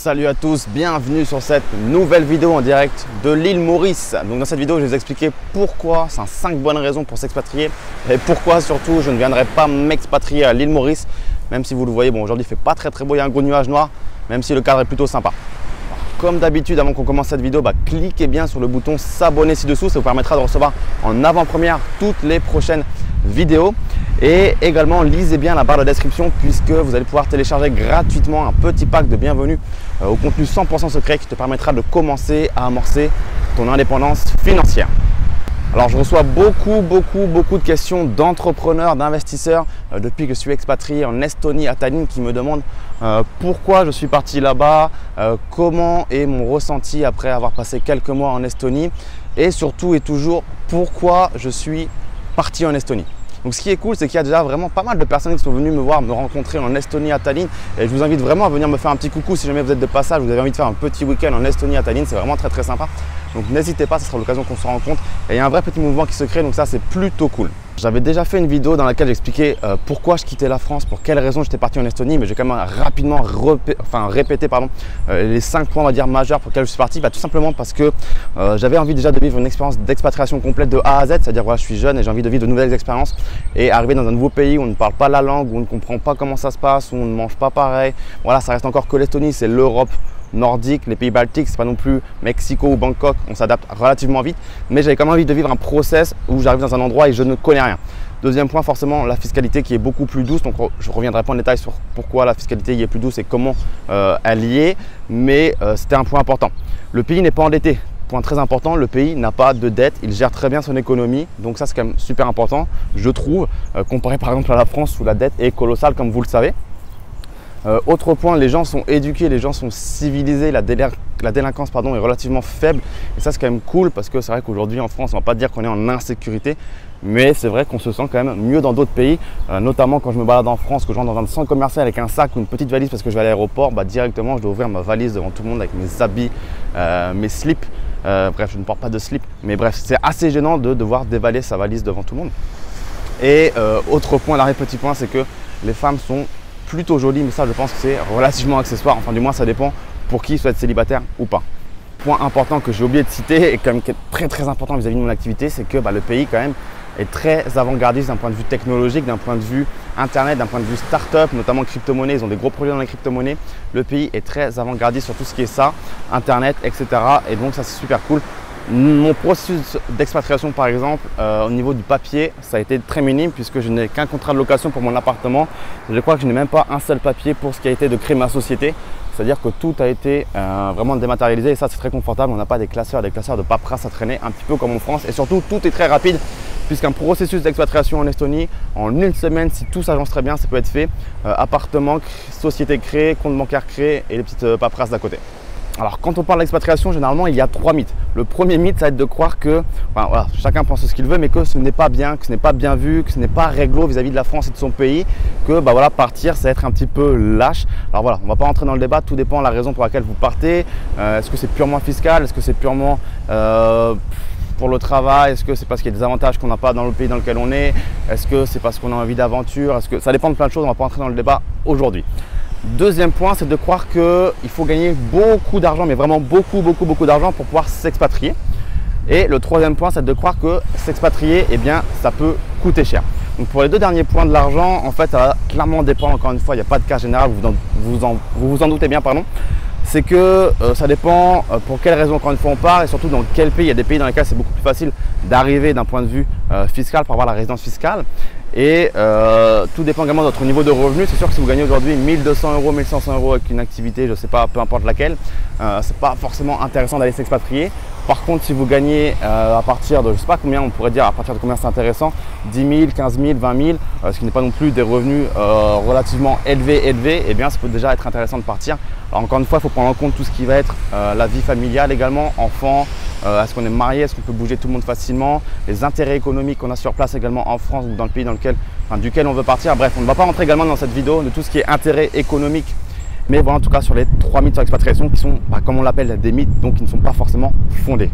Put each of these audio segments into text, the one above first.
Salut à tous, bienvenue sur cette nouvelle vidéo en direct de l'île Maurice. Donc dans cette vidéo, je vais vous expliquer pourquoi, c'est 5 bonnes raisons pour s'expatrier et pourquoi surtout je ne viendrai pas m'expatrier à l'île Maurice. Même si vous le voyez, bon aujourd'hui il fait pas très beau, il y a un gros nuage noir, même si le cadre est plutôt sympa. Alors, comme d'habitude, avant qu'on commence cette vidéo, cliquez bien sur le bouton s'abonner ci-dessous, ça vous permettra de recevoir en avant-première toutes les prochaines vidéos. Et également, lisez bien la barre de description puisque vous allez pouvoir télécharger gratuitement un petit pack de bienvenue au contenu 100% secret qui te permettra de commencer à amorcer ton indépendance financière. Alors, je reçois beaucoup de questions d'entrepreneurs, d'investisseurs depuis que je suis expatrié en Estonie à Tallinn qui me demandent pourquoi je suis parti là-bas, comment est mon ressenti après avoir passé quelques mois en Estonie et surtout et toujours pourquoi je suis parti en Estonie. Donc ce qui est cool, c'est qu'il y a déjà vraiment pas mal de personnes qui sont venues me voir, me rencontrer en Estonie à Tallinn. Et je vous invite vraiment à venir me faire un petit coucou si jamais vous êtes de passage, vous avez envie de faire un petit week-end en Estonie à Tallinn. C'est vraiment très sympa. Donc n'hésitez pas, ce sera l'occasion qu'on se rencontre. Et il y a un vrai petit mouvement qui se crée, donc ça c'est plutôt cool. J'avais déjà fait une vidéo dans laquelle j'expliquais pourquoi je quittais la France, pour quelles raisons j'étais parti en Estonie, mais j'ai quand même rapidement répété les 5 points on va dire majeurs pour lesquels je suis parti. Tout simplement parce que j'avais envie déjà de vivre une expérience d'expatriation complète de A à Z, c'est-à-dire voilà, je suis jeune et j'ai envie de vivre de nouvelles expériences et arriver dans un nouveau pays où on ne parle pas la langue, où on ne comprend pas comment ça se passe, où on ne mange pas pareil. Voilà, ça reste encore que l'Estonie, c'est l'Europe nordique, les pays baltiques, c'est pas non plus Mexico ou Bangkok, on s'adapte relativement vite, mais j'avais quand même envie de vivre un process où j'arrive dans un endroit et je ne connais rien. Deuxième point, forcément la fiscalité qui est beaucoup plus douce, donc je ne reviendrai pas en détail sur pourquoi la fiscalité y est plus douce et comment elle y est, mais c'était un point important. Le pays n'est pas endetté. Point très important, le pays n'a pas de dette, il gère très bien son économie, donc ça c'est quand même super important, je trouve, comparé par exemple à la France où la dette est colossale comme vous le savez. Autre point, les gens sont éduqués, les gens sont civilisés, la délinquance est relativement faible et ça c'est quand même cool parce que c'est vrai qu'aujourd'hui en France on ne va pas dire qu'on est en insécurité, mais c'est vrai qu'on se sent quand même mieux dans d'autres pays, notamment quand je me balade en France, que je rentre dans un centre commercial avec un sac ou une petite valise parce que je vais à l'aéroport, directement je dois ouvrir ma valise devant tout le monde avec mes habits, mes slips, bref je ne porte pas de slip, mais bref c'est assez gênant de devoir déballer sa valise devant tout le monde. Et autre point, l'arrêt petit point, c'est que les femmes sont plutôt joli, mais ça je pense que c'est relativement accessoire, enfin du moins ça dépend pour qui soit célibataire ou pas. Point important que j'ai oublié de citer et quand même qui est très important vis-à-vis de mon activité, c'est que le pays quand même est très avant-gardiste d'un point de vue technologique, d'un point de vue internet, d'un point de vue start-up, notamment crypto-monnaie, ils ont des gros projets dans les crypto-monnaies. Le pays est très avant-gardiste sur tout ce qui est ça, internet, etc. Et donc ça c'est super cool. Mon processus d'expatriation par exemple, au niveau du papier, ça a été très minime puisque je n'ai qu'un contrat de location pour mon appartement. Je crois que je n'ai même pas un seul papier pour ce qui a été de créer ma société. C'est-à-dire que tout a été vraiment dématérialisé et ça c'est très confortable. On n'a pas des classeurs de paperasse à traîner, un petit peu comme en France. Et surtout, tout est très rapide puisqu'un processus d'expatriation en Estonie, en une semaine, si tout s'agence très bien, ça peut être fait. Appartement, société créée, compte bancaire créé et les petites paperasses d'à côté. Alors quand on parle d'expatriation, généralement il y a 3 mythes. Le premier mythe, ça va être de croire que, voilà, chacun pense ce qu'il veut, mais que ce n'est pas bien, que ce n'est pas bien vu, que ce n'est pas réglo vis-à-vis de la France et de son pays, que voilà, partir, ça va être un petit peu lâche. Alors voilà, on ne va pas rentrer dans le débat, tout dépend de la raison pour laquelle vous partez. Est-ce que c'est purement fiscal? Est-ce que c'est purement pour le travail? Est-ce que c'est parce qu'il y a des avantages qu'on n'a pas dans le pays dans lequel on est? Est-ce que c'est parce qu'on a envie d'aventure? Est-ce que ça dépend de plein de choses, on ne va pas rentrer dans le débat aujourd'hui. Deuxième point, c'est de croire qu'il faut gagner beaucoup d'argent, mais vraiment beaucoup d'argent pour pouvoir s'expatrier. Et le troisième point, c'est de croire que s'expatrier, eh bien, ça peut coûter cher. Donc pour les deux derniers points de l'argent, en fait, ça va clairement dépendre, encore une fois, il n'y a pas de cas général, vous vous en doutez bien, pardon. C'est que ça dépend pour quelles raisons encore une fois on part et surtout dans quel pays. Il y a des pays dans lesquels c'est beaucoup plus facile d'arriver d'un point de vue fiscal pour avoir la résidence fiscale. Et tout dépend également de votre niveau de revenu. C'est sûr que si vous gagnez aujourd'hui 1200 €, 1500 € avec une activité, je ne sais pas, peu importe laquelle, c'est pas forcément intéressant d'aller s'expatrier. Par contre, si vous gagnez à partir de, je ne sais pas combien, on pourrait dire à partir de combien c'est intéressant, 10 000, 15 000, 20 000, ce qui n'est pas non plus des revenus relativement élevés, eh bien ça peut déjà être intéressant de partir. Alors encore une fois, il faut prendre en compte tout ce qui va être la vie familiale également, enfants, est-ce qu'on est marié, est-ce qu'on peut bouger tout le monde facilement, les intérêts économiques qu'on a sur place également en France ou dans le pays duquel on veut partir. Bref, on ne va pas rentrer également dans cette vidéo de tout ce qui est intérêt économique Mais voilà en tout cas sur les 3 mythes sur l'expatriation qui sont, comme on l'appelle, des mythes, donc qui ne sont pas forcément fondés.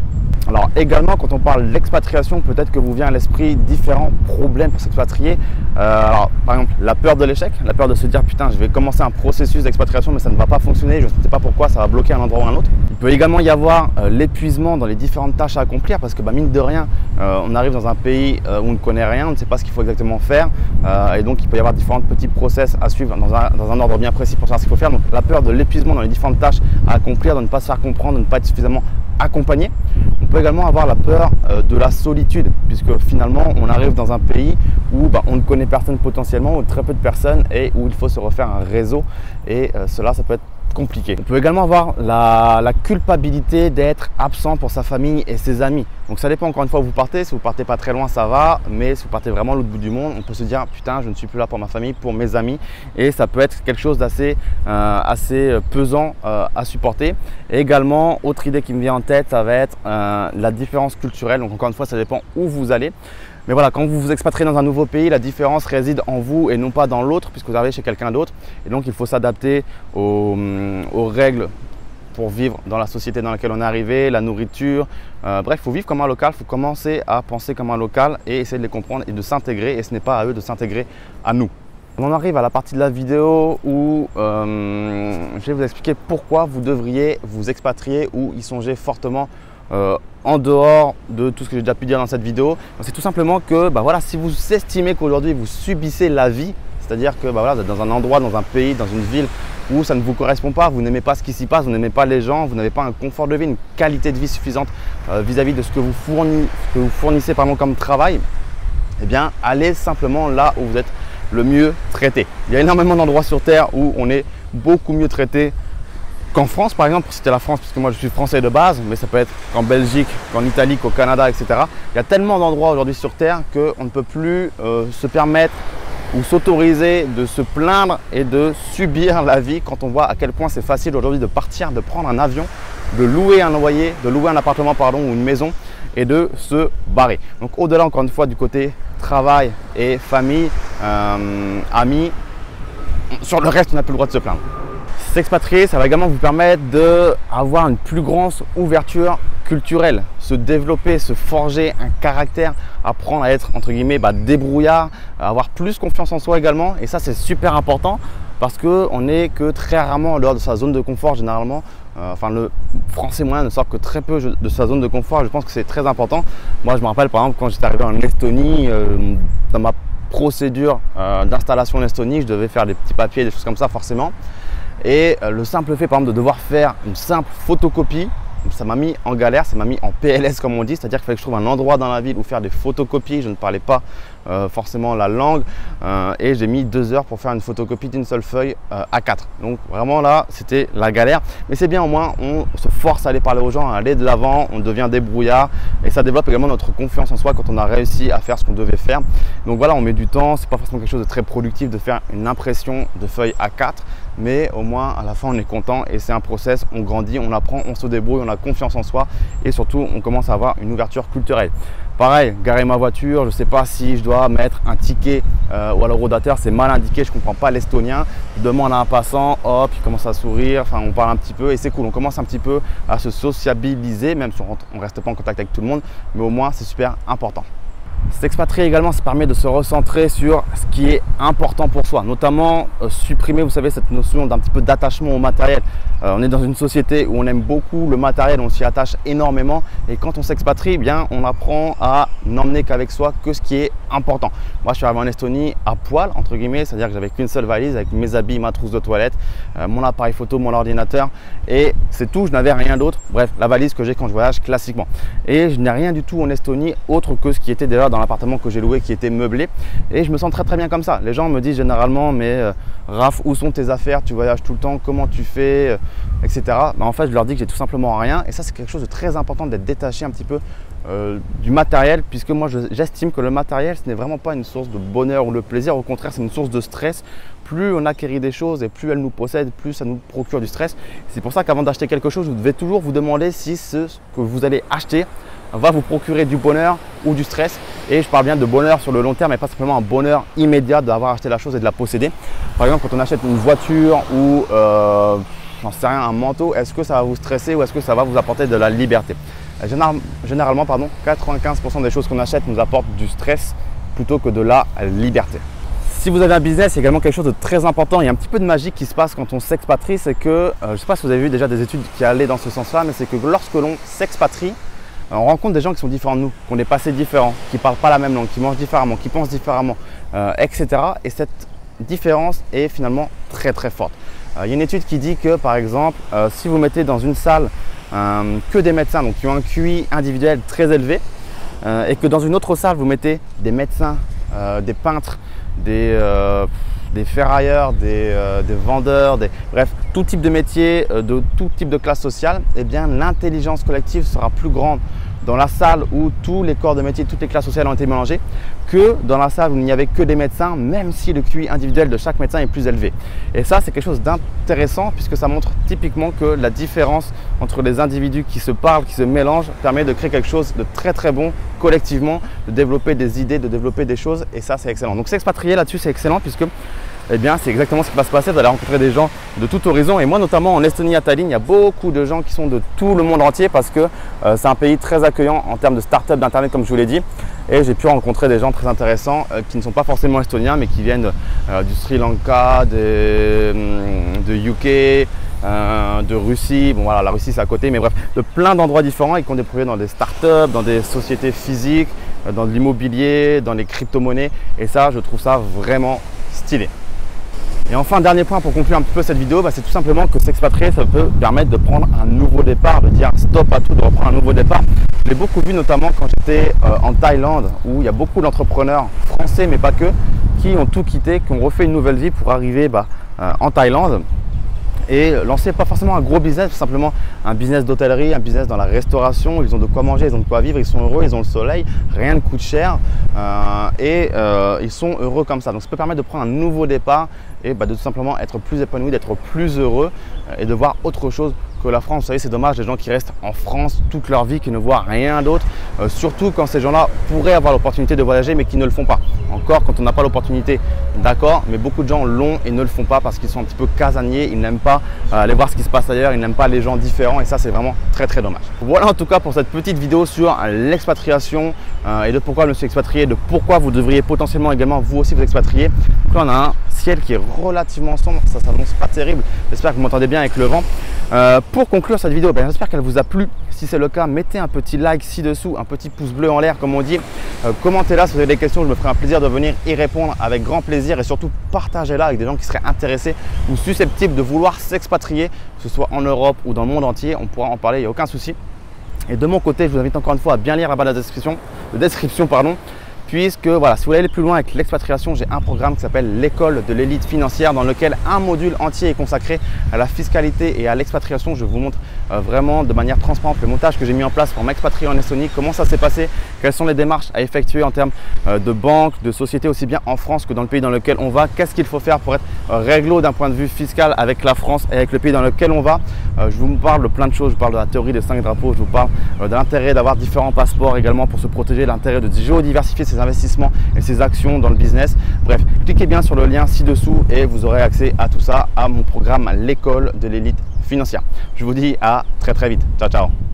Alors également, quand on parle d'expatriation, peut-être que vous vient à l'esprit différents problèmes pour s'expatrier. Alors par exemple, la peur de l'échec, la peur de se dire putain, je vais commencer un processus d'expatriation mais ça ne va pas fonctionner, je ne sais pas pourquoi, ça va bloquer un endroit ou un autre. Il peut également y avoir l'épuisement dans les différentes tâches à accomplir parce que mine de rien, on arrive dans un pays où on ne connaît rien, on ne sait pas ce qu'il faut exactement faire et donc il peut y avoir différents petits process à suivre dans un ordre bien précis pour savoir ce qu'il faut faire. Donc la peur de l'épuisement dans les différentes tâches à accomplir, de ne pas se faire comprendre, de ne pas être suffisamment accompagné. On peut également avoir la peur de la solitude puisque finalement on arrive dans un pays où on ne connaît personne potentiellement ou très peu de personnes et où il faut se refaire un réseau et cela ça peut être compliqué. On peut également avoir la culpabilité d'être absent pour sa famille et ses amis. Donc ça dépend encore une fois où vous partez. Si vous partez pas très loin ça va, mais si vous partez vraiment à l'autre bout du monde, on peut se dire putain je ne suis plus là pour ma famille, pour mes amis et ça peut être quelque chose d'assez pesant à supporter. Et également autre idée qui me vient en tête, ça va être la différence culturelle. Donc encore une fois ça dépend où vous allez. Mais voilà, quand vous vous expatriez dans un nouveau pays, la différence réside en vous et non pas dans l'autre puisque vous arrivez chez quelqu'un d'autre. Et donc, il faut s'adapter aux règles pour vivre dans la société dans laquelle on est arrivé, la nourriture. Bref, il faut vivre comme un local, il faut commencer à penser comme un local et essayer de les comprendre et de s'intégrer. Et ce n'est pas à eux de s'intégrer à nous. On arrive à la partie de la vidéo où je vais vous expliquer pourquoi vous devriez vous expatrier ou y songer fortement en dehors de tout ce que j'ai déjà pu dire dans cette vidéo. C'est tout simplement que voilà, si vous estimez qu'aujourd'hui vous subissez la vie, c'est-à-dire que voilà, vous êtes dans un endroit, dans un pays, dans une ville où ça ne vous correspond pas, vous n'aimez pas ce qui s'y passe, vous n'aimez pas les gens, vous n'avez pas un confort de vie, une qualité de vie suffisante vis-à-vis de ce que vous fournissez comme travail, eh bien allez simplement là où vous êtes le mieux traité. Il y a énormément d'endroits sur Terre où on est beaucoup mieux traité qu'en France, par exemple, pour citer la France, puisque moi je suis français de base, mais ça peut être qu'en Belgique, qu'en Italie, qu'au Canada, etc. Il y a tellement d'endroits aujourd'hui sur Terre qu'on ne peut plus se permettre ou s'autoriser de se plaindre et de subir la vie quand on voit à quel point c'est facile aujourd'hui de partir, de prendre un avion, de louer un loyer, de louer un appartement ou une maison et de se barrer. Donc au-delà encore une fois du côté travail et famille, amis, sur le reste on n'a plus le droit de se plaindre. S'expatrier, ça va également vous permettre d'avoir une plus grande ouverture culturelle, se développer, se forger un caractère, apprendre à être entre guillemets débrouillard, avoir plus confiance en soi également. Et ça c'est super important parce qu'on n'est que très rarement en dehors de sa zone de confort généralement. Le français moyen ne sort que très peu de sa zone de confort. Je pense que c'est très important. Moi je me rappelle par exemple quand j'étais arrivé en Estonie, dans ma procédure d'installation en Estonie, je devais faire des petits papiers, des choses comme ça forcément. Et le simple fait par exemple de devoir faire une simple photocopie, ça m'a mis en galère, ça m'a mis en PLS comme on dit, c'est-à-dire qu'il fallait que je trouve un endroit dans la ville où faire des photocopies. Je ne parlais pas forcément la langue et j'ai mis 2 heures pour faire une photocopie d'une seule feuille A4. Donc vraiment là, c'était la galère. Mais c'est bien, au moins on se force à aller parler aux gens, à aller de l'avant, on devient débrouillard et ça développe également notre confiance en soi quand on a réussi à faire ce qu'on devait faire. Donc voilà, on met du temps, c'est pas forcément quelque chose de très productif de faire une impression de feuille A4. Mais au moins à la fin on est content et c'est un process, on grandit, on apprend, on se débrouille, on a confiance en soi et surtout on commence à avoir une ouverture culturelle. Pareil, garer ma voiture, je ne sais pas si je dois mettre un ticket ou alors au rodateur, c'est mal indiqué, je ne comprends pas l'estonien. Je demande à un passant, hop, il commence à sourire, enfin on parle un petit peu et c'est cool, on commence un petit peu à se sociabiliser, même si on ne reste pas en contact avec tout le monde, mais au moins c'est super important. S'expatrier également, ça permet de se recentrer sur ce qui est important pour soi, notamment supprimer, vous savez, cette notion d'un petit peu d'attachement au matériel. On est dans une société où on aime beaucoup le matériel, on s'y attache énormément et quand on s'expatrie, bien, on apprend à n'emmener qu'avec soi que ce qui est important. Moi, je suis arrivé en Estonie à poil, entre guillemets, c'est-à-dire que j'avais qu'une seule valise avec mes habits, ma trousse de toilette, mon appareil photo, mon ordinateur et c'est tout, je n'avais rien d'autre. Bref, la valise que j'ai quand je voyage classiquement. Et je n'ai rien du tout en Estonie autre que ce qui était déjà dans l'appartement que j'ai loué qui était meublé et je me sens très très bien comme ça. Les gens me disent généralement mais Raph, où sont tes affaires, tu voyages tout le temps, comment tu fais, etc. En fait je leur dis que j'ai tout simplement rien et ça c'est quelque chose de très important d'être détaché un petit peu du matériel puisque moi j'estime que le matériel ce n'est vraiment pas une source de bonheur ou de plaisir, au contraire c'est une source de stress. Plus on acquérit des choses et plus elles nous possèdent, plus ça nous procure du stress. C'est pour ça qu'avant d'acheter quelque chose, vous devez toujours vous demander si ce que vous allez acheter va vous procurer du bonheur ou du stress. Et je parle bien de bonheur sur le long terme, mais pas simplement un bonheur immédiat d'avoir acheté la chose et de la posséder. Par exemple, quand on achète une voiture ou j'en sais rien, un manteau, est-ce que ça va vous stresser ou est-ce que ça va vous apporter de la liberté? Généralement, 95% des choses qu'on achète nous apportent du stress plutôt que de la liberté. Si vous avez un business, il y a également quelque chose de très important. Il y a un petit peu de magie qui se passe quand on s'expatrie. C'est que, je ne sais pas si vous avez vu déjà des études qui allaient dans ce sens-là, mais c'est que lorsque l'on s'expatrie, on rencontre des gens qui sont différents de nous, qui ont des passés différents, qui ne parlent pas la même langue, qui mangent différemment, qui pensent différemment, etc. Et cette différence est finalement très très forte. Il y a une étude qui dit que par exemple, si vous mettez dans une salle que des médecins donc qui ont un QI individuel très élevé et que dans une autre salle vous mettez des médecins, des peintres, des ferrailleurs, des vendeurs, bref, tout type de métier, de tout type de classe sociale, eh bien l'intelligence collective sera plus grande dans la salle où tous les corps de métier, toutes les classes sociales ont été mélangées que dans la salle où il n'y avait que des médecins, même si le QI individuel de chaque médecin est plus élevé. Et ça, c'est quelque chose d'intéressant puisque ça montre typiquement que la différence entre les individus qui se parlent, qui se mélangent, permet de créer quelque chose de très très bon collectivement, de développer des idées, de développer des choses et ça, c'est excellent. Donc s'expatrier là-dessus, c'est excellent puisque eh bien, c'est exactement ce qui va se passer. Vous allez rencontrer des gens de tout horizon. Et moi, notamment en Estonie, à Tallinn, il y a beaucoup de gens qui sont de tout le monde entier parce que c'est un pays très accueillant en termes de start-up d'Internet, comme je vous l'ai dit. Et j'ai pu rencontrer des gens très intéressants qui ne sont pas forcément estoniens, mais qui viennent du Sri Lanka, de UK, de Russie. Bon, voilà, la Russie, c'est à côté, mais bref, de plein d'endroits différents et qui ont des projets dans des start-up, dans des sociétés physiques, dans de l'immobilier, dans les crypto-monnaies. Et ça, je trouve ça vraiment stylé. Et enfin, dernier point pour conclure un petit peu cette vidéo, c'est tout simplement que s'expatrier, ça peut permettre de prendre un nouveau départ, de dire stop à tout, de reprendre un nouveau départ. Je l'ai beaucoup vu notamment quand j'étais en Thaïlande, où il y a beaucoup d'entrepreneurs français, mais pas que, qui ont tout quitté, qui ont refait une nouvelle vie pour arriver en Thaïlande et lancer pas forcément un gros business, simplement un business d'hôtellerie, un business dans la restauration. Ils ont de quoi manger, ils ont de quoi vivre, ils sont heureux, ils ont le soleil, rien ne coûte cher et ils sont heureux comme ça. Donc ça peut permettre de prendre un nouveau départ et de tout simplement être plus épanoui, d'être plus heureux et de voir autre chose que la France. Vous savez, c'est dommage les gens qui restent en France toute leur vie, qui ne voient rien d'autre, surtout quand ces gens-là pourraient avoir l'opportunité de voyager mais qui ne le font pas. Encore quand on n'a pas l'opportunité, d'accord, mais beaucoup de gens l'ont et ne le font pas parce qu'ils sont un petit peu casaniers, ils n'aiment pas aller voir ce qui se passe ailleurs, ils n'aiment pas les gens différents et ça c'est vraiment très très dommage. Voilà en tout cas pour cette petite vidéo sur l'expatriation et de pourquoi je me suis expatrié, de pourquoi vous devriez potentiellement également vous aussi vous expatrier. Donc là on a un ciel qui est relativement sombre, ça s'annonce pas terrible, j'espère que vous m'entendez bien avec le vent. Pour conclure cette vidéo, j'espère qu'elle vous a plu. Si c'est le cas, mettez un petit like ci-dessous, un petit pouce bleu en l'air comme on dit. Commentez-la si vous avez des questions, je me ferai un plaisir de venir y répondre avec grand plaisir et surtout partagez-la avec des gens qui seraient intéressés ou susceptibles de vouloir s'expatrier, que ce soit en Europe ou dans le monde entier. On pourra en parler, il n'y a aucun souci. Et de mon côté, je vous invite encore une fois à bien lire la barre de description, puisque voilà, si vous voulez aller plus loin avec l'expatriation, j'ai un programme qui s'appelle l'école de l'élite financière dans lequel un module entier est consacré à la fiscalité et à l'expatriation. Je vous montre vraiment de manière transparente le montage que j'ai mis en place pour m'expatrier en Estonie, comment ça s'est passé, quelles sont les démarches à effectuer en termes de banque, de société aussi bien en France que dans le pays dans lequel on va, qu'est-ce qu'il faut faire pour être réglo d'un point de vue fiscal avec la France et avec le pays dans lequel on va. Je vous parle de plein de choses, je vous parle de la théorie des 5 drapeaux, je vous parle de l'intérêt d'avoir différents passeports également pour se protéger, l'intérêt de géodiversifier ses investissements et ses actions dans le business. Bref, cliquez bien sur le lien ci-dessous et vous aurez accès à tout ça, à mon programme l'école de l'élite financière. Je vous dis à très très vite. Ciao ciao.